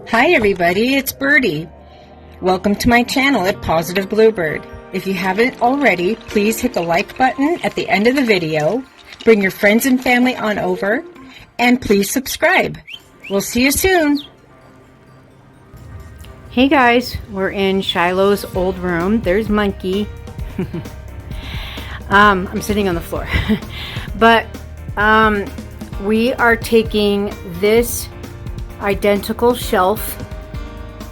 Hi everybody, it's Birdie. Welcome to my channel at Positive Bluebird. If you haven't already, please hit the like button at the end of the video, bring your friends and family on over, and please subscribe. We'll see you soon. Hey guys, we're in Shiloh's old room. There's Monkey. I'm sitting on the floor. But we are taking this identical shelf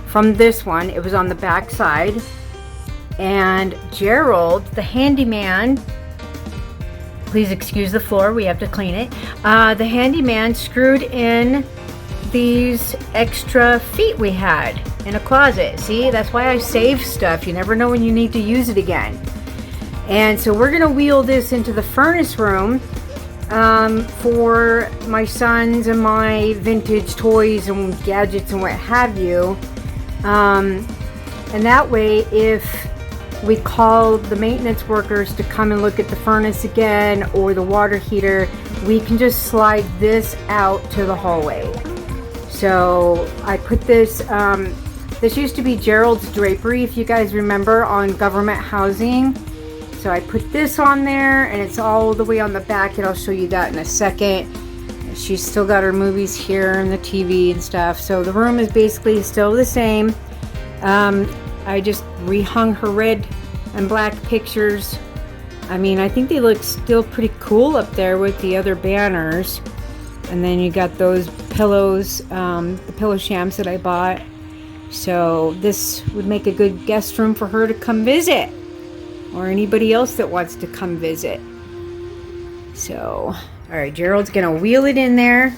from this one. It was on the back side, and Gerald, the handyman, please excuse the floor, we have to clean it. The handyman screwed in these extra feet we had in a closet. See, that's why I save stuff. You never know when you need to use it again. And so we're gonna wheel this into the furnace room for my sons and my vintage toys and gadgets and what have you. And that way, if we call the maintenance workers to come and look at the furnace again or the water heater, we can just slide this out to the hallway. So I put this, this used to be Gerald's drapery, if you guys remember, on government housing. So I put this on there, and it's all the way on the back, and I'll show you that in a second. She's still got her movies here and the TV and stuff. So the room is basically still the same. I just rehung her red and black pictures. I mean, I think they look still pretty cool up there with the other banners. And then you got those pillows, the pillow shams that I bought. So this would make a good guest room for her to come visit, or anybody else that wants to come visit. So, all right, Gerald's gonna wheel it in there.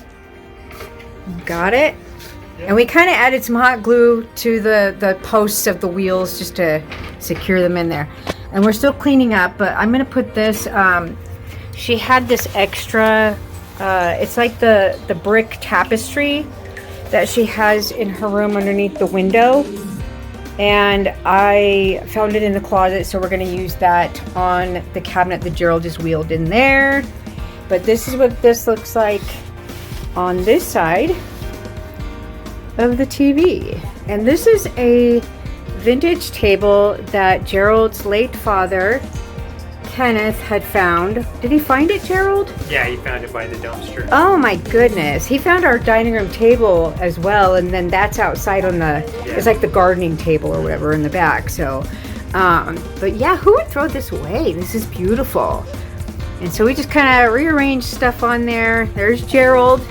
Got it? Yep. And we kind of added some hot glue to the posts of the wheels just to secure them in there. And we're still cleaning up, but I'm gonna put this, she had this extra, it's like the brick tapestry that she has in her room underneath the window. And I found it in the closet, so we're going to use that on the cabinet that Gerald just wheeled in there. But this is what this looks like on this side of the TV. And this is a vintage table that Gerald's late father, Kenneth, had found. Did he find it, Gerald? Yeah, he found it by the dumpster. Oh my goodness. He found our dining room table as well, and then that's outside on the, it's like the gardening table or whatever in the back. So, but yeah, who would throw this away? This is beautiful. And so we just kind of rearranged stuff on there. There's Gerald.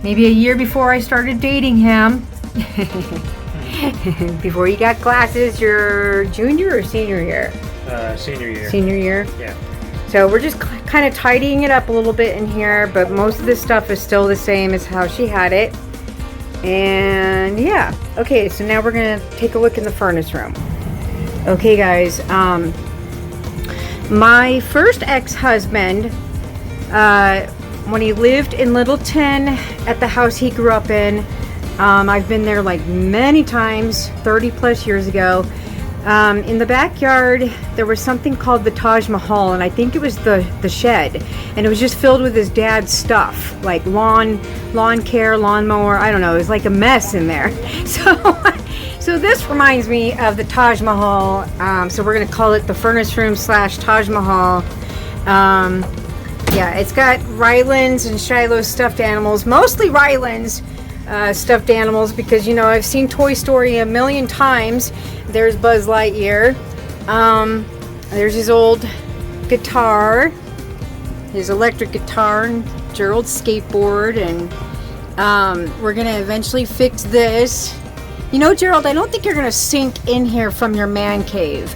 Maybe a year before I started dating him. Before you got glasses, your junior or senior year? Senior year. Senior year? Yeah. So we're just kind of tidying it up a little bit in here, but most of this stuff is still the same as how she had it. And yeah. Okay, so now we're going to take a look in the furnace room. Okay, guys. My first ex-husband, when he lived in Littleton at the house he grew up in, I've been there like many times, 30 plus years ago. In the backyard, there was something called the Taj Mahal, and I think it was the shed, and it was just filled with his dad's stuff, like lawn care, lawnmower. I don't know. It was like a mess in there. So this reminds me of the Taj Mahal. So we're gonna call it the furnace room / Taj Mahal. Yeah, it's got Ryland's and Shiloh's stuffed animals, mostly Ryland's stuffed animals, because, you know, I've seen Toy Story a million times. There's Buzz Lightyear. There's his old guitar, his electric guitar, and Gerald's skateboard, and we're gonna eventually fix this. You know, Gerald, I don't think you're gonna sink in here from your man cave,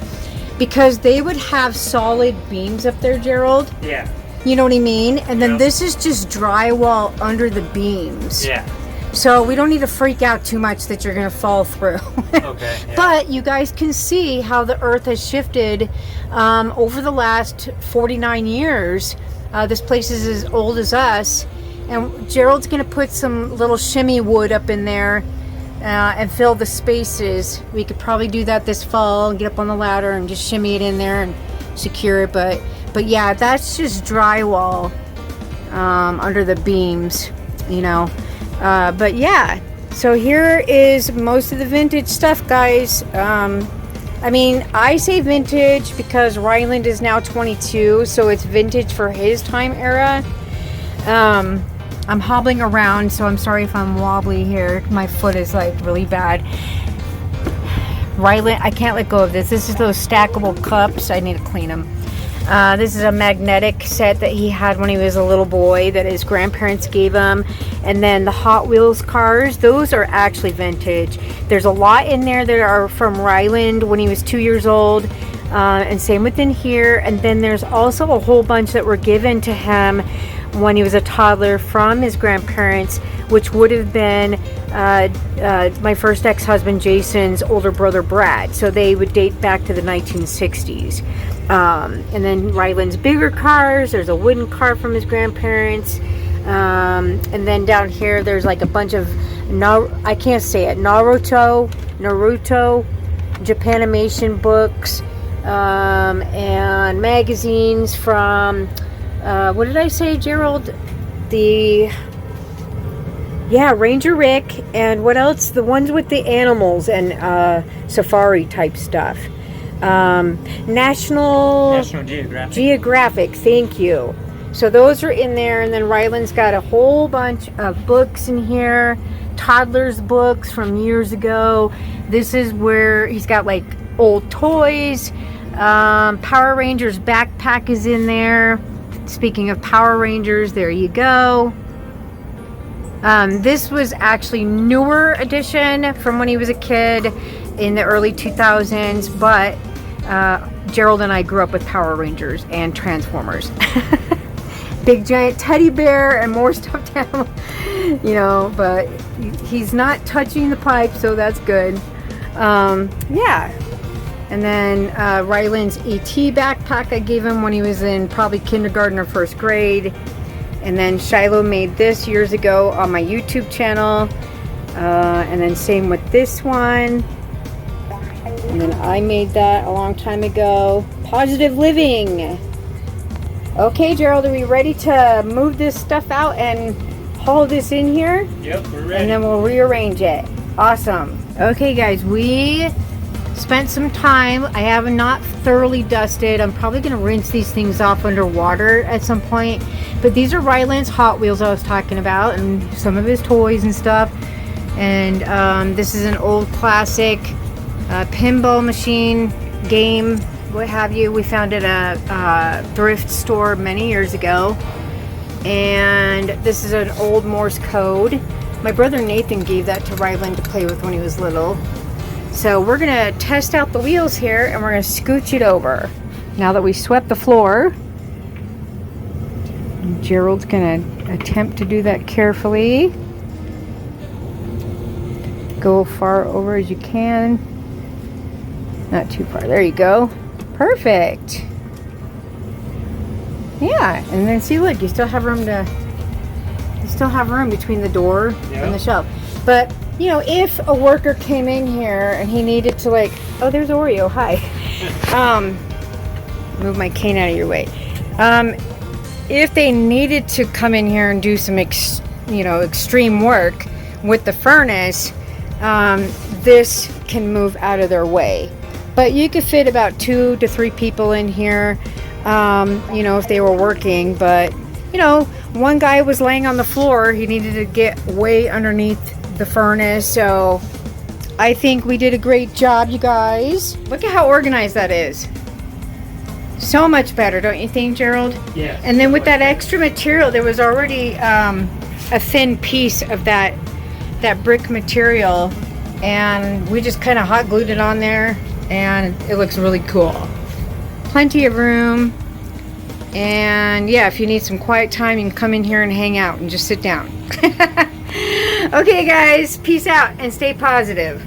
because they would have solid beams up there, Gerald. Yeah. You know what I mean? And then this is just drywall under the beams. Yeah. So we don't need to freak out too much that you're going to fall through. Okay. Yeah. But you guys can see how the earth has shifted over the last 49 years. This place is as old as us. And Gerald's going to put some little shimmy wood up in there and fill the spaces. We could probably do that this fall and get up on the ladder and just shimmy it in there and secure it. But yeah, that's just drywall under the beams, you know. But yeah, So here is most of the vintage stuff, guys. I mean, I say vintage because Ryland is now 22, so it's vintage for his time era. I'm hobbling around, so I'm sorry if I'm wobbly here. My foot is like really bad. Ryland, I can't let go of this. This is those stackable cups. I need to clean them. This is a magnetic set that he had when he was a little boy that his grandparents gave him. And then the Hot Wheels cars, those are actually vintage. There's a lot in there that are from Ryland when he was 2 years old. And same within here. And then there's also a whole bunch that were given to him when he was a toddler from his grandparents, which would have been my first ex-husband Jason's older brother Brad. So they would date back to the 1960s. And then Ryland's bigger cars, there's a wooden car from his grandparents. And then down here there's like a bunch of I can't say it, Naruto Japanimation books, and magazines from what did I say, Gerald? Ranger Rick, and what else? The ones with the animals and safari type stuff. National Geographic, thank you. So those are in there, and then Ryland's got a whole bunch of books in here, toddlers books from years ago. This is where he's got like old toys. Power Rangers backpack is in there. Speaking of Power Rangers, there you go. This was actually newer edition from when he was a kid in the early 2000s, but Gerald and I grew up with Power Rangers and Transformers. Big giant teddy bear and more stuffed animals, you know, but he's not touching the pipe, so that's good. Yeah. And then Ryland's ET backpack I gave him when he was in probably kindergarten or first grade. And then Shiloh made this years ago on my YouTube channel. And then same with this one. And then I made that a long time ago. Positive Living. Okay, Gerald, are we ready to move this stuff out and haul this in here? Yep, we're ready. And then we'll rearrange it. Awesome. Okay, guys, we spent some time. I have not thoroughly dusted. I'm probably going to rinse these things off underwater at some point. But these are Ryland's Hot Wheels I was talking about, and some of his toys and stuff. And this is an old classic pinball machine game, what have you. We found it at a thrift store many years ago. And this is an old Morse code. My brother Nathan gave that to Ryland to play with when he was little. So we're gonna test out the wheels here, and we're gonna scooch it over. Now that we swept the floor, Gerald's gonna attempt to do that carefully. Go far over as you can. Not too far. There you go. Perfect. Yeah, and then see, look, you still have room between the door and the shelf. But you know, if a worker came in here and he needed to, like, oh, there's Oreo, hi. Move my cane out of your way. If they needed to come in here and do some extreme work with the furnace, this can move out of their way. But you could fit about 2 to 3 people in here, you know, if they were working. But, you know, one guy was laying on the floor. He needed to get way underneath the furnace. So I think we did a great job, you guys. Look at how organized that is. So much better, don't you think, Gerald? Yeah. And then with that extra material, there was already a thin piece of that brick material, and we just kind of hot glued it on there, and it looks really cool. Plenty of room. And yeah, if you need some quiet time, you can come in here and hang out and just sit down. Okay, guys, peace out and stay positive.